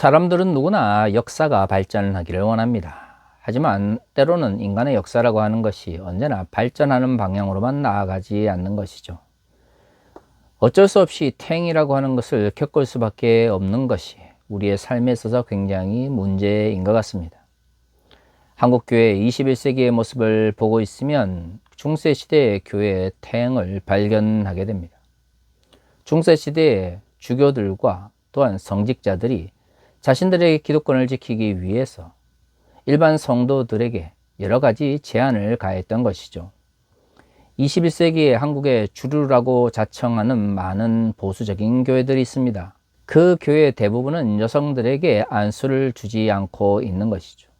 사람들은 누구나 역사가 발전하기를 원합니다. 하지만 때로는 인간의 역사라고 하는 것이 언제나 발전하는 방향으로만 나아가지 않는 것이죠. 어쩔 수 없이 퇴행이라고 하는 것을 겪을 수밖에 없는 것이 우리의 삶에 있어서 굉장히 문제인 것 같습니다. 한국교회 21세기의 모습을 보고 있으면 중세시대의 교회의 퇴행을 발견하게 됩니다. 중세시대의 주교들과 또한 성직자들이 자신들의 기득권을 지키기 위해서 일반 성도들에게 여러 가지 제한을 가했던 것이죠. 21세기의 한국의 주류라고 자청하는 많은 보수적인 교회들이 있습니다. 그 교회의 대부분은 여성들에게 안수를 주지 않고 있는 것이죠.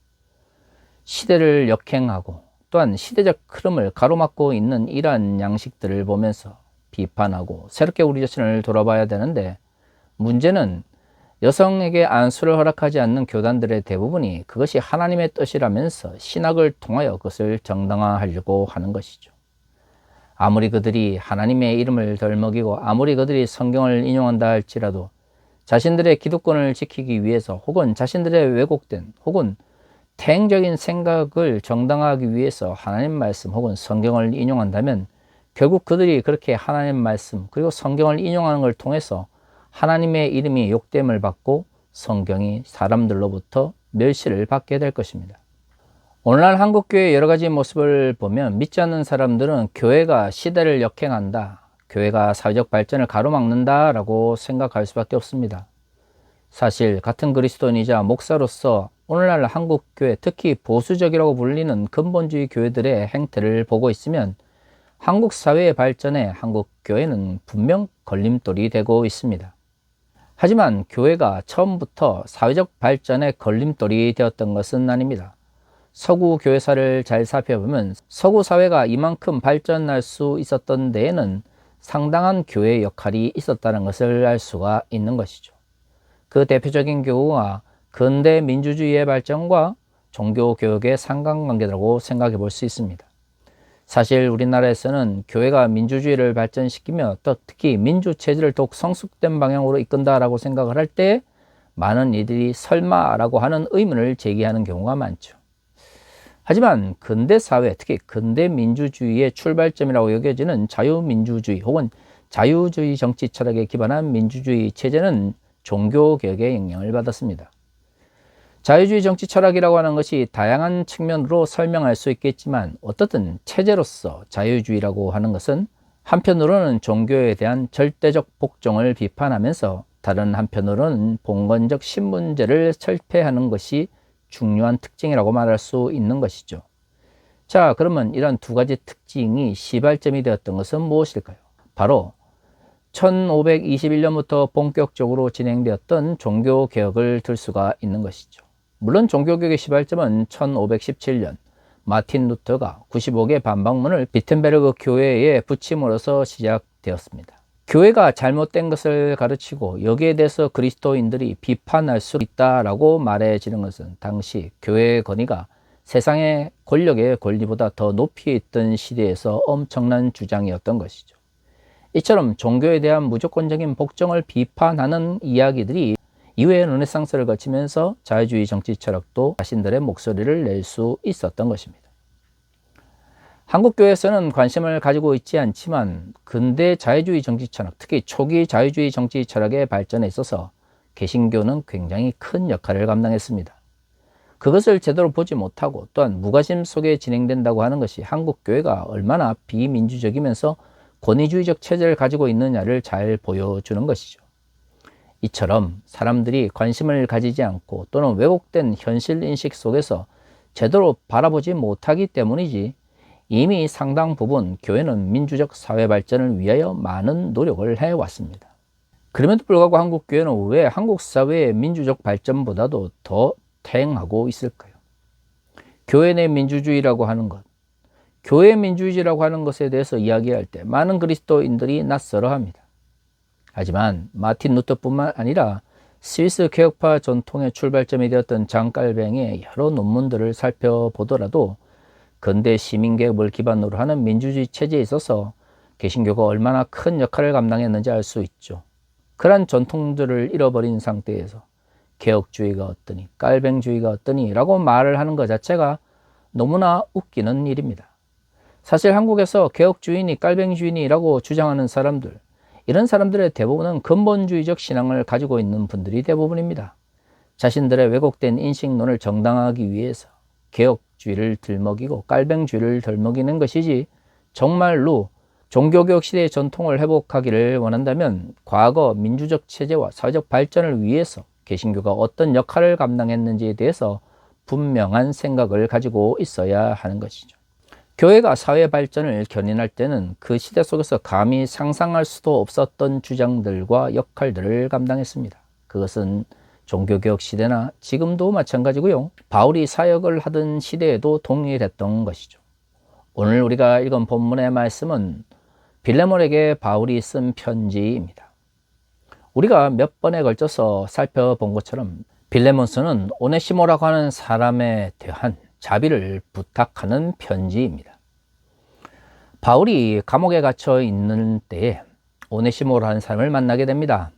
시대를 역행하고 또한 시대적 흐름을 가로막고 있는 이러한 양식들을 보면서 비판하고 새롭게 우리 자신을 돌아봐야 되는데, 문제는 여성에게 안수를 허락하지 않는 교단들의 대부분이 그것이 하나님의 뜻이라면서 신학을 통하여 그것을 정당화하려고 하는 것이죠. 아무리 그들이 하나님의 이름을 덜 먹이고 아무리 그들이 성경을 인용한다 할지라도 자신들의 기득권을 지키기 위해서 혹은 자신들의 왜곡된 혹은 퇴행적인 생각을 정당화하기 위해서 하나님 말씀 혹은 성경을 인용한다면 결국 그들이 그렇게 하나님 말씀 그리고 성경을 인용하는 걸 통해서 하나님의 이름이 욕됨을 받고 성경이 사람들로부터 멸시를 받게 될 것입니다. 오늘날 한국교회의 여러 가지 모습을 보면 믿지 않는 사람들은 교회가 시대를 역행한다, 교회가 사회적 발전을 가로막는다 라고 생각할 수밖에 없습니다. 사실 같은 그리스도인이자 목사로서 오늘날 한국교회, 특히 보수적이라고 불리는 근본주의 교회들의 행태를 보고 있으면 한국 사회의 발전에 한국교회는 분명 걸림돌이 되고 있습니다. 하지만 교회가 처음부터 사회적 발전의 걸림돌이 되었던 것은 아닙니다. 서구 교회사를 잘 살펴보면 서구 사회가 이만큼 발전할 수 있었던 데에는 상당한 교회의 역할이 있었다는 것을 알 수가 있는 것이죠. 그 대표적인 경우가 근대 민주주의의 발전과 종교개혁의 상관관계라고 생각해 볼 수 있습니다. 사실 우리나라에서는 교회가 민주주의를 발전시키며 또 특히 민주체제를 더욱 성숙된 방향으로 이끈다라고 생각을 할 때 많은 이들이 설마라고 하는 의문을 제기하는 경우가 많죠. 하지만 근대사회, 특히 근대민주주의의 출발점이라고 여겨지는 자유민주주의 혹은 자유주의 정치 철학에 기반한 민주주의 체제는 종교개혁의 영향을 받았습니다. 자유주의 정치 철학이라고 하는 것이 다양한 측면으로 설명할 수 있겠지만 어떻든 체제로서 자유주의라고 하는 것은 한편으로는 종교에 대한 절대적 복종을 비판하면서 다른 한편으로는 봉건적 신분제를 철폐하는 것이 중요한 특징이라고 말할 수 있는 것이죠. 자, 그러면 이런 두 가지 특징이 시발점이 되었던 것은 무엇일까요? 바로 1521년부터 본격적으로 진행되었던 종교개혁을 들 수가 있는 것이죠. 물론 종교개혁의 시발점은 1517년 마틴 루터가 95개 반박문을 비텐베르그 교회에 붙임으로써 시작되었습니다. 교회가 잘못된 것을 가르치고 여기에 대해서 그리스도인들이 비판할 수 있다라고 말해지는 것은 당시 교회의 권위가 세상의 권력의 권리보다 더 높이 있던 시대에서 엄청난 주장이었던 것이죠. 이처럼 종교에 대한 무조건적인 복종을 비판하는 이야기들이 이후에 르네상스를 거치면서 자유주의 정치 철학도 자신들의 목소리를 낼 수 있었던 것입니다. 한국교회에서는 관심을 가지고 있지 않지만 근대 자유주의 정치 철학, 특히 초기 자유주의 정치 철학의 발전에 있어서 개신교는 굉장히 큰 역할을 감당했습니다. 그것을 제대로 보지 못하고 또한 무관심 속에 진행된다고 하는 것이 한국교회가 얼마나 비민주적이면서 권위주의적 체제를 가지고 있느냐를 잘 보여주는 것이죠. 이처럼 사람들이 관심을 가지지 않고 또는 왜곡된 현실인식 속에서 제대로 바라보지 못하기 때문이지 이미 상당 부분 교회는 민주적 사회 발전을 위하여 많은 노력을 해왔습니다. 그럼에도 불구하고 한국교회는 왜 한국 사회의 민주적 발전보다도 더 퇴행하고 있을까요? 교회 내 민주주의라고 하는 것, 교회 민주주의라고 하는 것에 대해서 이야기할 때 많은 그리스도인들이 낯설어합니다. 하지만 마틴 루터뿐만 아니라 스위스 개혁파 전통의 출발점이 되었던 장 깔뱅의 여러 논문들을 살펴보더라도 근대 시민개혁을 기반으로 하는 민주주의 체제에 있어서 개신교가 얼마나 큰 역할을 감당했는지 알 수 있죠. 그러한 전통들을 잃어버린 상태에서 개혁주의가 어떠니, 깔뱅주의가 어떠니 라고 말을 하는 것 자체가 너무나 웃기는 일입니다. 사실 한국에서 개혁주의니 깔뱅주의니라고 주장하는 사람들, 이런 사람들의 대부분은 근본주의적 신앙을 가지고 있는 분들이 대부분입니다. 자신들의 왜곡된 인식론을 정당화하기 위해서 개혁주의를 들먹이고 깔뱅주의를 들먹이는 것이지, 정말로 종교개혁 시대의 전통을 회복하기를 원한다면 과거 민주적 체제와 사회적 발전을 위해서 개신교가 어떤 역할을 감당했는지에 대해서 분명한 생각을 가지고 있어야 하는 것이죠. 교회가 사회 발전을 견인할 때는 그 시대 속에서 감히 상상할 수도 없었던 주장들과 역할들을 감당했습니다. 그것은 종교개혁 시대나 지금도 마찬가지고요. 바울이 사역을 하던 시대에도 동일했던 것이죠. 오늘 우리가 읽은 본문의 말씀은 빌레몬에게 바울이 쓴 편지입니다. 우리가 몇 번에 걸쳐서 살펴본 것처럼 빌레몬서는 오네시모라고 하는 사람에 대한 자비를 부탁하는 편지입니다. 바울이 감옥에 갇혀 있는 때에 오네시모라는 사람을 만나게 됩니다.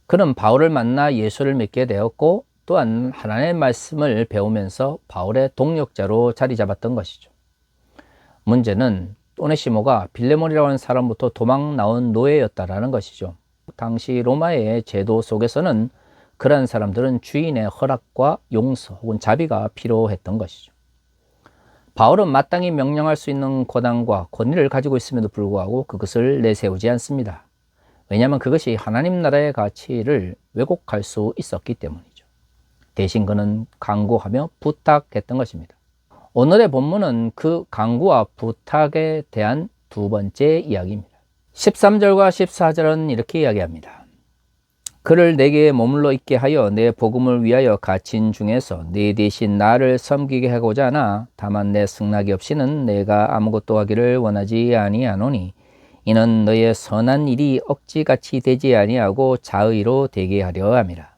그는 바울을 만나 예수를 믿게 되었고, 또한 하나님의 말씀을 배우면서 바울의 동역자로 자리 잡았던 것이죠. 문제는 오네시모가 빌레몬이라고 하는 사람부터 도망 나온 노예였다라는 것이죠. 당시 로마의 제도 속에서는 그러한 사람들은 주인의 허락과 용서 혹은 자비가 필요했던 것이죠. 바울은 마땅히 명령할 수 있는 권한과 권위를 가지고 있음에도 불구하고 그것을 내세우지 않습니다. 왜냐하면 그것이 하나님 나라의 가치를 왜곡할 수 있었기 때문이죠. 대신 그는 간구하며 부탁했던 것입니다. 오늘의 본문은 그 간구와 부탁에 대한 두 번째 이야기입니다. 13절과 14절은 이렇게 이야기합니다. 그를 내게 머물러 있게 하여 내 복음을 위하여 갇힌 중에서 네 대신 나를 섬기게 하고자 하나, 다만 내 승낙이 없이는 내가 아무것도 하기를 원하지 아니하노니 이는 너의 선한 일이 억지같이 되지 아니하고 자의로 되게 하려 함이라.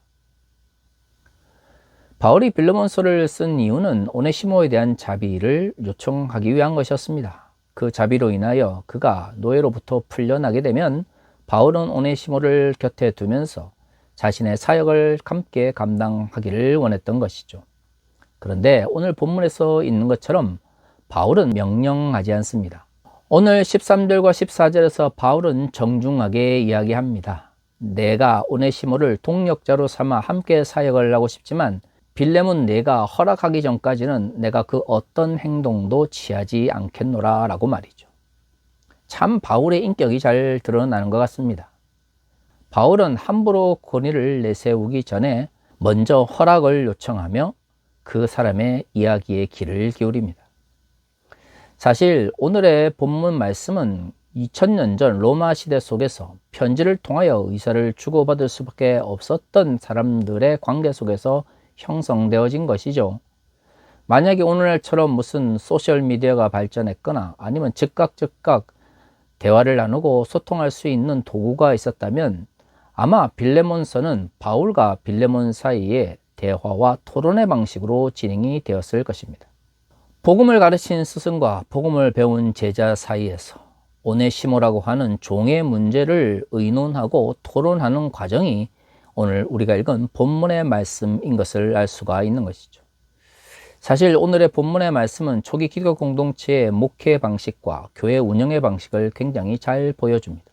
바울이 빌레몬서를 쓴 이유는 오네시모에 대한 자비를 요청하기 위한 것이었습니다. 그 자비로 인하여 그가 노예로부터 풀려나게 되면 바울은 오네시모를 곁에 두면서 자신의 사역을 함께 감당하기를 원했던 것이죠. 그런데 오늘 본문에서 있는 것처럼 바울은 명령하지 않습니다. 오늘 13절과 14절에서 바울은 정중하게 이야기합니다. 내가 오네시모를 동역자로 삼아 함께 사역을 하고 싶지만 빌레몬 내가 허락하기 전까지는 내가 그 어떤 행동도 취하지 않겠노라 라고 말이죠. 참 바울의 인격이 잘 드러나는 것 같습니다. 바울은 함부로 권위를 내세우기 전에 먼저 허락을 요청하며 그 사람의 이야기에 귀를 기울입니다. 사실 오늘의 본문 말씀은 2000년 전 로마 시대 속에서 편지를 통하여 의사를 주고받을 수밖에 없었던 사람들의 관계 속에서 형성되어진 것이죠. 만약에 오늘날처럼 무슨 소셜미디어가 발전했거나 아니면 즉각 대화를 나누고 소통할 수 있는 도구가 있었다면 아마 빌레몬서는 바울과 빌레몬 사이의 대화와 토론의 방식으로 진행이 되었을 것입니다. 복음을 가르친 스승과 복음을 배운 제자 사이에서 오네시모라고 하는 종의 문제를 의논하고 토론하는 과정이 오늘 우리가 읽은 본문의 말씀인 것을 알 수가 있는 것이죠. 사실 오늘의 본문의 말씀은 초기 기독교 공동체의 목회 방식과 교회 운영의 방식을 굉장히 잘 보여줍니다.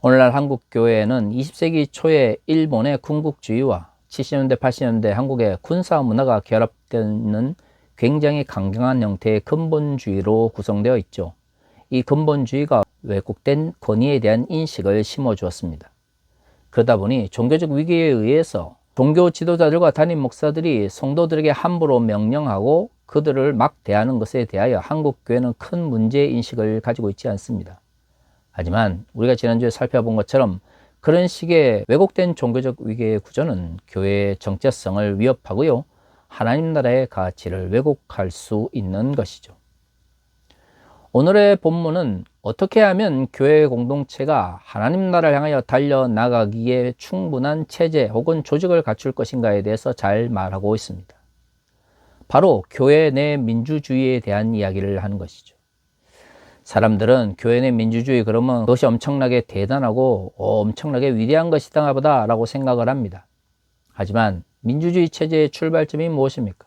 오늘날 한국 교회에는 20세기 초에 일본의 군국주의와 70년대, 80년대 한국의 군사 문화가 결합되는 굉장히 강경한 형태의 근본주의로 구성되어 있죠. 이 근본주의가 왜곡된 권위에 대한 인식을 심어주었습니다. 그러다 보니 종교적 위기에 의해서 종교 지도자들과 담임 목사들이 성도들에게 함부로 명령하고 그들을 막 대하는 것에 대하여 한국 교회는 큰 문제인식을 가지고 있지 않습니다. 하지만 우리가 지난주에 살펴본 것처럼 그런 식의 왜곡된 종교적 위계의 구조는 교회의 정체성을 위협하고요, 하나님 나라의 가치를 왜곡할 수 있는 것이죠. 오늘의 본문은 어떻게 하면 교회 공동체가 하나님 나라를 향하여 달려나가기에 충분한 체제 혹은 조직을 갖출 것인가에 대해서 잘 말하고 있습니다. 바로 교회 내 민주주의에 대한 이야기를 하는 것이죠. 사람들은 교회 내 민주주의 그러면 그것이 엄청나게 대단하고 엄청나게 위대한 것이다 보다 라고 생각을 합니다. 하지만 민주주의 체제의 출발점이 무엇입니까?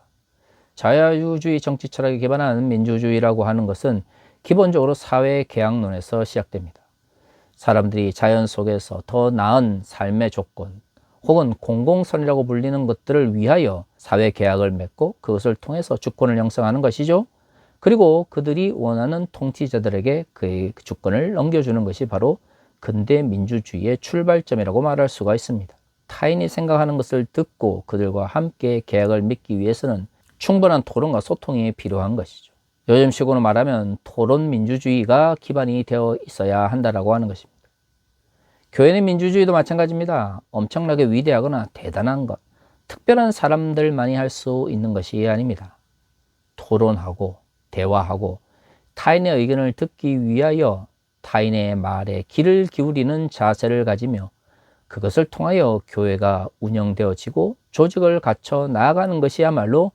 자유주의 정치 철학에 기반한 민주주의라고 하는 것은 기본적으로 사회 계약론에서 시작됩니다. 사람들이 자연 속에서 더 나은 삶의 조건 혹은 공공선이라고 불리는 것들을 위하여 사회 계약을 맺고 그것을 통해서 주권을 형성하는 것이죠. 그리고 그들이 원하는 통치자들에게 그 주권을 넘겨주는 것이 바로 근대 민주주의의 출발점이라고 말할 수가 있습니다. 타인이 생각하는 것을 듣고 그들과 함께 계약을 맺기 위해서는 충분한 토론과 소통이 필요한 것이죠. 요즘식으로 말하면 토론 민주주의가 기반이 되어 있어야 한다라고 하는 것입니다. 교회의 민주주의도 마찬가지입니다. 엄청나게 위대하거나 대단한 것, 특별한 사람들만이 할 수 있는 것이 아닙니다. 토론하고 대화하고 타인의 의견을 듣기 위하여 타인의 말에 귀를 기울이는 자세를 가지며 그것을 통하여 교회가 운영되어지고 조직을 갖춰 나아가는 것이야말로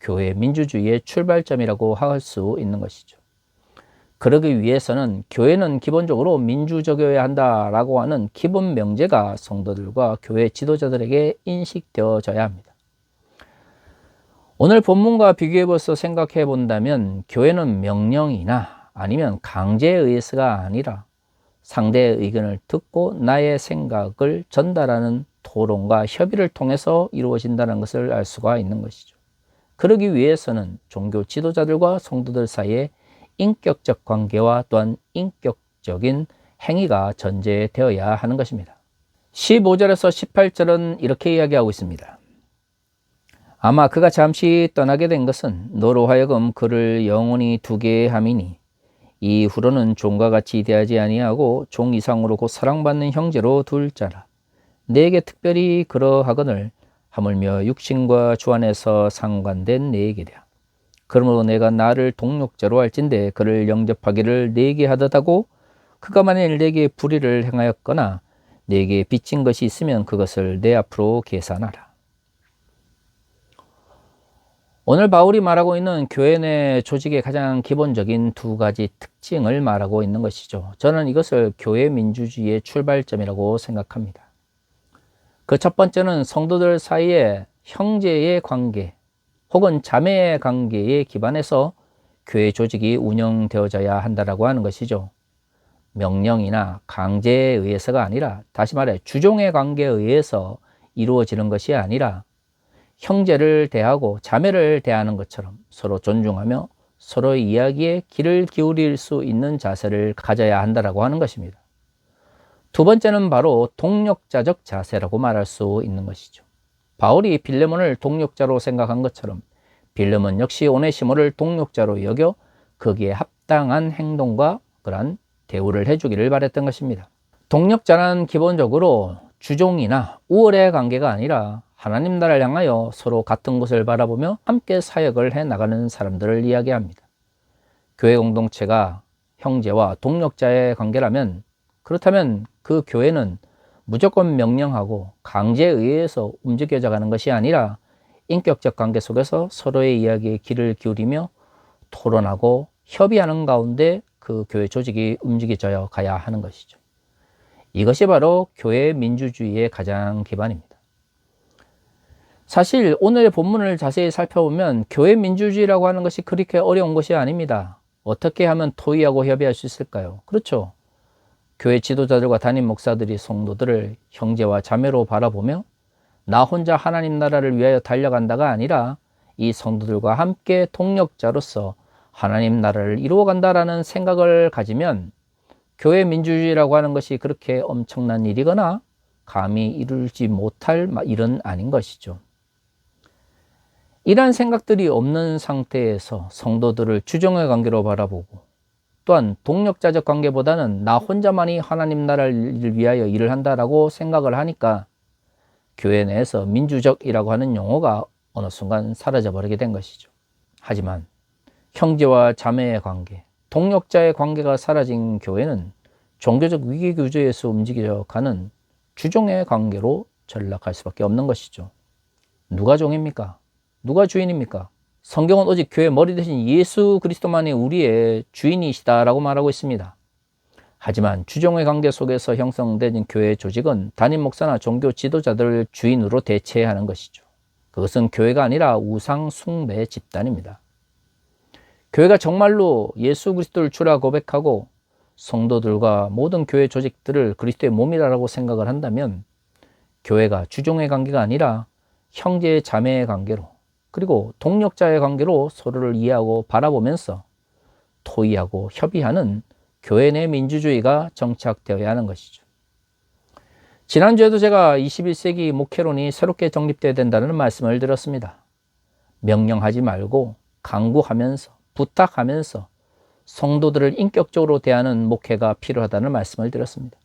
교회 민주주의의 출발점이라고 할 수 있는 것이죠. 그러기 위해서는 교회는 기본적으로 민주적이어야 한다라고 하는 기본 명제가 성도들과 교회 지도자들에게 인식되어져야 합니다. 오늘 본문과 비교해서 생각해 본다면 교회는 명령이나 아니면 강제에 의해서가 아니라 상대의 의견을 듣고 나의 생각을 전달하는 토론과 협의를 통해서 이루어진다는 것을 알 수가 있는 것이죠. 그러기 위해서는 종교 지도자들과 성도들 사이에 인격적 관계와 또한 인격적인 행위가 전제되어야 하는 것입니다. 15절에서 18절은 이렇게 이야기하고 있습니다. 아마 그가 잠시 떠나게 된 것은 너로 하여금 그를 영원히 두게 함이니 이후로는 종과 같이 대하지 아니하고 종 이상으로 곧 사랑받는 형제로 둘 자라. 내게 특별히 그러하거늘 하물며 육신과 주 안에서 상관된 내게랴. 그러므로 내가 나를 동력자로 할진대 그를 영접하기를 내게 하듯하고 그가 만일 내게 불의를 행하였거나 내게 빚진 것이 있으면 그것을 내 앞으로 계산하라. 오늘 바울이 말하고 있는 교회 내 조직의 가장 기본적인 두 가지 특징을 말하고 있는 것이죠. 저는 이것을 교회 민주주의의 출발점이라고 생각합니다. 그 첫 번째는 성도들 사이에 형제의 관계 혹은 자매의 관계에 기반해서 교회 조직이 운영되어져야 한다라고 하는 것이죠. 명령이나 강제에 의해서가 아니라, 다시 말해 주종의 관계에 의해서 이루어지는 것이 아니라 형제를 대하고 자매를 대하는 것처럼 서로 존중하며 서로의 이야기에 귀를 기울일 수 있는 자세를 가져야 한다라고 하는 것입니다. 두 번째는 바로 동력자적 자세라고 말할 수 있는 것이죠. 바울이 빌레몬을 동력자로 생각한 것처럼 빌레몬 역시 오네시모를 동력자로 여겨 거기에 합당한 행동과 그러한 대우를 해주기를 바랬던 것입니다. 동력자는 기본적으로 주종이나 우월의 관계가 아니라 하나님 나라를 향하여 서로 같은 곳을 바라보며 함께 사역을 해나가는 사람들을 이야기합니다. 교회 공동체가 형제와 동력자의 관계라면, 그렇다면 그 교회는 무조건 명령하고 강제에 의해서 움직여져 가는 것이 아니라 인격적 관계 속에서 서로의 이야기에 귀를 기울이며 토론하고 협의하는 가운데 그 교회 조직이 움직여져 가야 하는 것이죠. 이것이 바로 교회 민주주의의 가장 기반입니다. 사실 오늘의 본문을 자세히 살펴보면 교회 민주주의라고 하는 것이 그렇게 어려운 것이 아닙니다. 어떻게 하면 토의하고 협의할 수 있을까요? 그렇죠. 교회 지도자들과 담임 목사들이 성도들을 형제와 자매로 바라보며 나 혼자 하나님 나라를 위하여 달려간다가 아니라 이 성도들과 함께 동력자로서 하나님 나라를 이루어간다라는 생각을 가지면 교회 민주주의라고 하는 것이 그렇게 엄청난 일이거나 감히 이루지 못할 일은 아닌 것이죠. 이러한 생각들이 없는 상태에서 성도들을 주종의 관계로 바라보고 또한 동력자적 관계보다는 나 혼자만이 하나님 나라를 위하여 일을 한다라고 생각을 하니까 교회 내에서 민주적이라고 하는 용어가 어느 순간 사라져버리게 된 것이죠. 하지만 형제와 자매의 관계, 동력자의 관계가 사라진 교회는 종교적 위기구조에서 움직여 가는 주종의 관계로 전락할 수밖에 없는 것이죠. 누가 종입니까? 누가 주인입니까? 성경은 오직 교회 머리 대신 예수 그리스도만이 우리의 주인이시다라고 말하고 있습니다. 하지만 주종의 관계 속에서 형성된 교회 조직은 담임 목사나 종교 지도자들을 주인으로 대체해야 하는 것이죠. 그것은 교회가 아니라 우상 숭배 집단입니다. 교회가 정말로 예수 그리스도를 주라 고백하고 성도들과 모든 교회 조직들을 그리스도의 몸이라고 생각을 한다면 교회가 주종의 관계가 아니라 형제 자매의 관계로, 그리고 동력자의 관계로 서로를 이해하고 바라보면서 토의하고 협의하는 교회 내 민주주의가 정착되어야 하는 것이죠. 지난주에도 제가 21세기 목회론이 새롭게 정립되어야 된다는 말씀을 드렸습니다. 명령하지 말고 강구하면서, 부탁하면서 성도들을 인격적으로 대하는 목회가 필요하다는 말씀을 드렸습니다.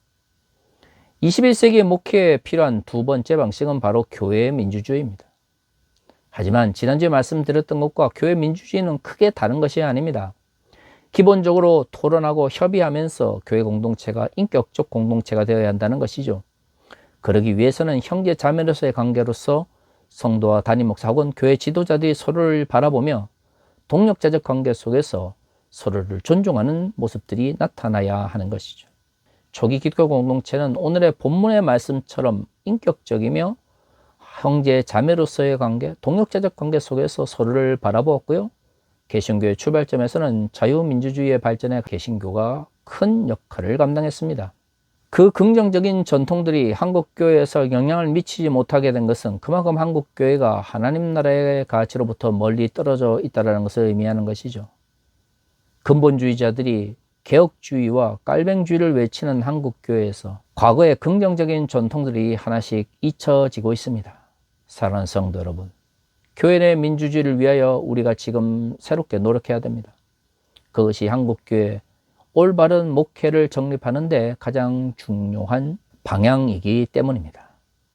21세기 목회에 필요한 두 번째 방식은 바로 교회의 민주주의입니다. 하지만 지난주에 말씀드렸던 것과 교회 민주주의는 크게 다른 것이 아닙니다. 기본적으로 토론하고 협의하면서 교회 공동체가 인격적 공동체가 되어야 한다는 것이죠. 그러기 위해서는 형제 자매로서의 관계로서 성도와 담임 목사 혹은 교회 지도자들이 서로를 바라보며 동력자적 관계 속에서 서로를 존중하는 모습들이 나타나야 하는 것이죠. 초기 기독교 공동체는 오늘의 본문의 말씀처럼 인격적이며 형제 자매로서의 관계, 동력자적 관계 속에서 서로를 바라보았고요. 개신교의 출발점에서는 자유민주주의의 발전에 개신교가 큰 역할을 감당했습니다. 그 긍정적인 전통들이 한국교회에서 영향을 미치지 못하게 된 것은 그만큼 한국교회가 하나님 나라의 가치로부터 멀리 떨어져 있다는 것을 의미하는 것이죠. 근본주의자들이 개혁주의와 깔뱅주의를 외치는 한국교회에서 과거의 긍정적인 전통들이 하나씩 잊혀지고 있습니다. 사랑하는 성도 여러분, 교회 내 민주주의를 위하여 우리가 지금 새롭게 노력해야 됩니다. 그것이 한국교회 올바른 목회를 정립하는 데 가장 중요한 방향이기 때문입니다.